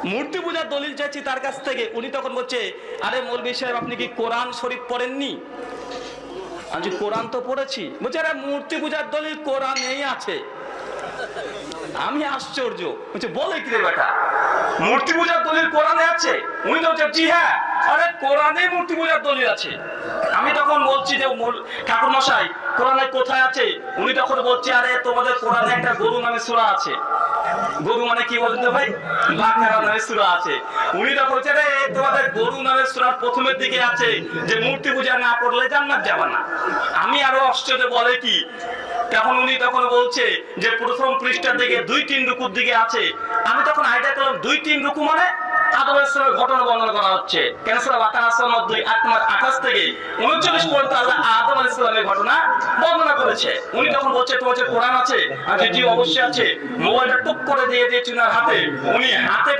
মূর্তি পূজার দলিল চাইছি তার কাছ থেকে। উনি তখন বলছে, আরে মৌলভী সাহেব আপনি কি কোরআন শরীফ পড়েননি? আমি কোরআন তো পড়েছি। বলছে আরে মূর্তি পূজার দলিল কোরআনেই আছে। আমি আশ্চর্য, বলছে বলে কি রে বেটা, মূর্তি পূজার দলিল কোরআনে আছে? উনি তো বলছে জি হ্যাঁ, আরে কোরআনে মূর্তি পূজার দলিল আছে। আমি তখন বলছি যে ঠাকুর মশাই কোরআনে কোথায় আছে? উনি তখন বলছে আরে তোমাদের কোরআনে একটা গরু নামে সূরা আছে। গরু মানে কি বলতে ভাই? বাঘেরা নামে সূরা আছে। উনি তখন বলছে রে তোমাদের গরু নামে সূরার প্রথমের দিকে আছে যে মূর্তি পূজা না করলে জান্নাত যাবে না। আমি আরো আশ্চর্য, বলে কি? তখন উনি তখন বলছে যে প্রথম পৃষ্ঠার দিকে 2-3 রুকুর দিকে আছে। আমি তখন আইডিয়া করলাম 2-3 রুকু মানে আদম আলাইহিস সালামের ঘটনা বর্ণনা করা হচ্ছে। কেন সূরা বাকারা 28 থেকে 39 পর্যন্ত আল্লাহ আদম আলাইহিস সালামের ঘটনা বর্ণনা করেছে। উনি তখন বলছে তোমার কোরআন আছে? জি অবশ্যই আছে। মোবাইলটা টুক করে দিয়ে দিয়েছে ওনার হাতে। উনি হাতে